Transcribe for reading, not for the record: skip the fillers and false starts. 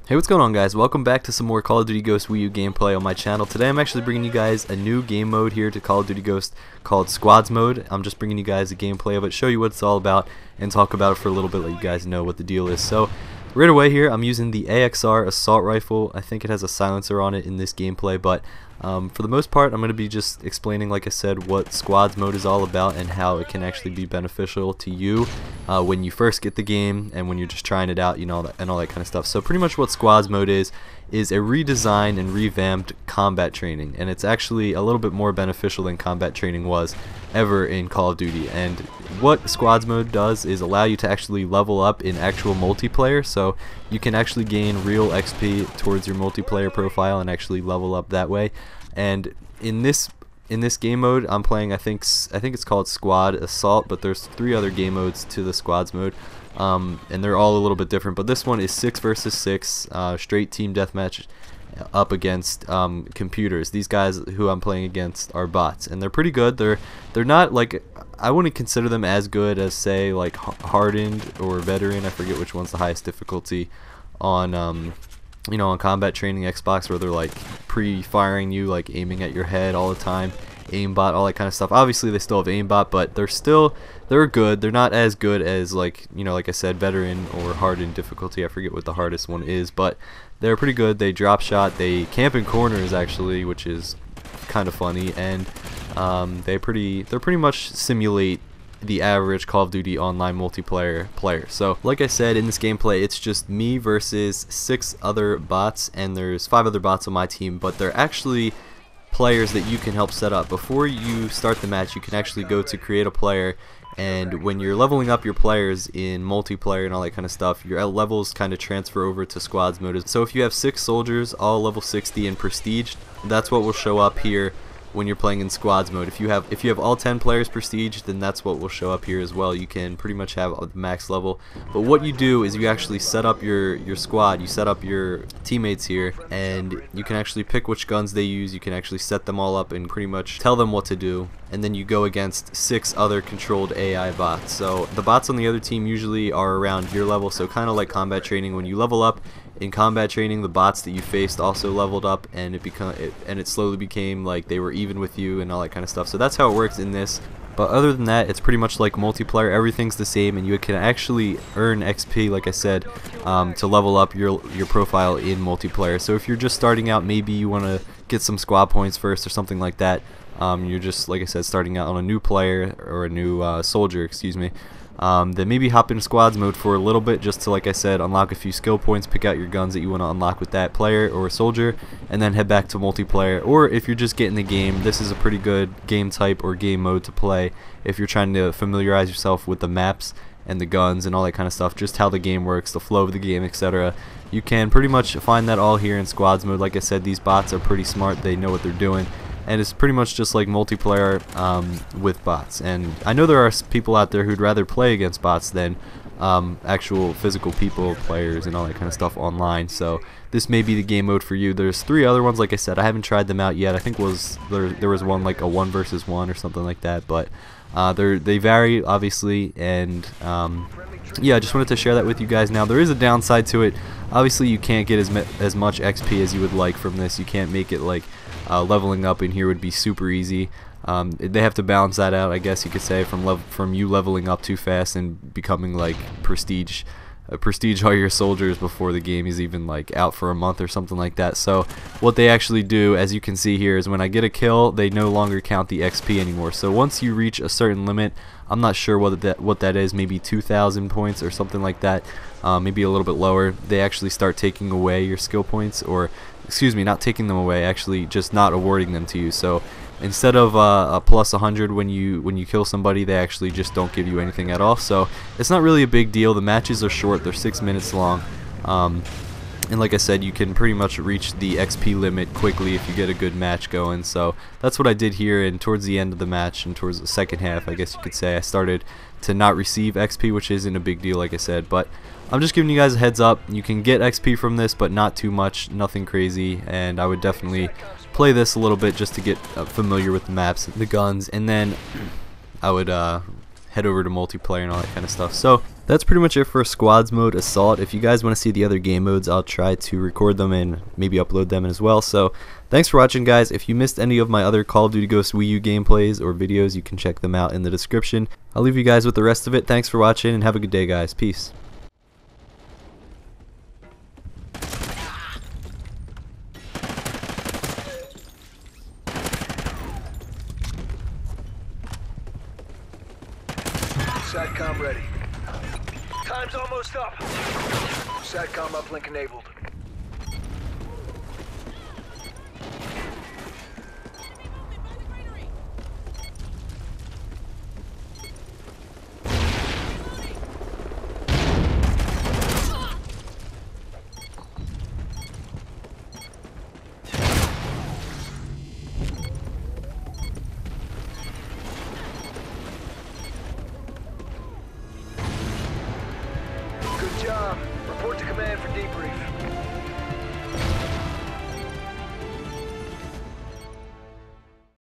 Hey, what's going on, guys? Welcome back to some more Call of Duty Ghosts Wii U gameplay on my channel. Today I'm actually bringing you guys a new game mode here to Call of Duty Ghosts called SQUADS mode. I'm just bringing you guys a gameplay of it, show you what it's all about, and talk about it for a little bit, let you guys know what the deal is. So right away here, I'm using the AXR assault rifle. I think it has a silencer on it in this gameplay, but for the most part, I'm going to be just explaining, like I said, what SQUADS mode is all about and how it can actually be beneficial to you when you first get the game and when you're just trying it out, you know, and all that kind of stuff. So pretty much what SQUADS mode is a redesigned and revamped combat training, and it's actually a little bit more beneficial than combat training was ever in Call of Duty. And what SQUADS mode does is allow you to actually level up in actual multiplayer, so you can actually gain real XP towards your multiplayer profile and actually level up that way. And in this game mode, I'm playing, I think it's called Squad Assault, but there's 3 other game modes to the SQUADS mode, and they're all a little bit different. But this one is 6 versus 6, straight team deathmatch up against computers. These guys who I'm playing against are bots, and they're pretty good. They're not like, I wouldn't consider them as good as, say, like Hardened or Veteran. I forget which one's the highest difficulty on you know, on combat training Xbox, where they're like pre-firing you, like aiming at your head all the time, aimbot, all that kind of stuff. Obviously they still have aimbot, but they're good. They're not as good as, like, you know, like I said, Veteran or Hardened difficulty. I forget what the hardest one is, but they're pretty good. They drop shot, they camp in corners actually, which is kind of funny, and they're pretty much simulate the average Call of Duty online multiplayer player. So like I said, in this gameplay, it's just me versus 6 other bots, and there's 5 other bots on my team, but they're actually players that you can help set up. Before you start the match, you can actually go to create a player, and when you're leveling up your players in multiplayer and all that kind of stuff, your levels kind of transfer over to SQUADS mode. So if you have 6 soldiers, all level 60 in prestige, that's what will show up here when you're playing in SQUADS mode. If you have all 10 players prestige, then that's what will show up here as well. You can pretty much have the max level. But what you do is you actually set up your squad, you set up your teammates here, and you can actually pick which guns they use. You can actually set them all up and pretty much tell them what to do, and then you go against 6 other controlled AI bots. So the bots on the other team usually are around your level, so kind of like combat training. When you level up in combat training, the bots that you faced also leveled up, and it slowly became like they were even with you and all that kind of stuff. So that's how it works in this. But other than that, it's pretty much like multiplayer. Everything's the same, and you can actually earn XP, like I said, to level up your profile in multiplayer. So if you're just starting out, maybe you want to get some squad points first or something like that. You're just, like I said, starting out on a new player or a new soldier, excuse me. Then maybe hop into SQUADS mode for a little bit, just to, like I said, unlock a few skill points, pick out your guns that you want to unlock with that player or soldier, and then head back to multiplayer. Or if you're just getting the game, this is a pretty good game type or game mode to play if you're trying to familiarize yourself with the maps and the guns and all that kind of stuff, just how the game works, the flow of the game, etc. You can pretty much find that all here in SQUADS mode. Like I said, these bots are pretty smart, they know what they're doing, and it's pretty much just like multiplayer with bots. And I know there are people out there who'd rather play against bots than actual physical people, players, and all that kind of stuff online. So this may be the game mode for you. There's 3 other ones, like I said. I haven't tried them out yet. I think there was one like a 1 versus 1 or something like that, but they vary obviously. And yeah, I just wanted to share that with you guys. Now there is a downside to it. Obviously you can't get as much XP as you would like from this. You can't make it like leveling up in here would be super easy. They have to balance that out, I guess you could say, from you leveling up too fast and becoming like prestige all your soldiers before the game is even like out for a month or something like that. So what they actually do, as you can see here, is when I get a kill, they no longer count the XP anymore. So once you reach a certain limit, I'm not sure what that is, maybe 2,000 points or something like that, maybe a little bit lower, they actually start taking away your skill points, or excuse me, not taking them away, actually just not awarding them to you. So instead of a plus 100 when you kill somebody, they actually just don't give you anything at all. So it's not really a big deal. The matches are short, they're 6 minutes long, and like I said, you can pretty much reach the XP limit quickly if you get a good match going. So that's what I did here, and towards the end of the match and towards the second half, I guess you could say, I started to not receive XP, which isn't a big deal, like I said, but I'm just giving you guys a heads up. You can get XP from this, but not too much, nothing crazy, and I would definitely play this a little bit just to get familiar with the maps and the guns, and then I would head over to multiplayer and all that kind of stuff. So that's pretty much it for Squads mode Assault. If you guys want to see the other game modes, I'll try to record them and maybe upload them as well. So thanks for watching, guys. If you missed any of my other Call of Duty Ghosts Wii U gameplays or videos, you can check them out in the description. I'll leave you guys with the rest of it. Thanks for watching and have a good day, guys. Peace. SATCOM ready. Time's almost up. SATCOM uplink enabled. Good job. Report to command for debrief.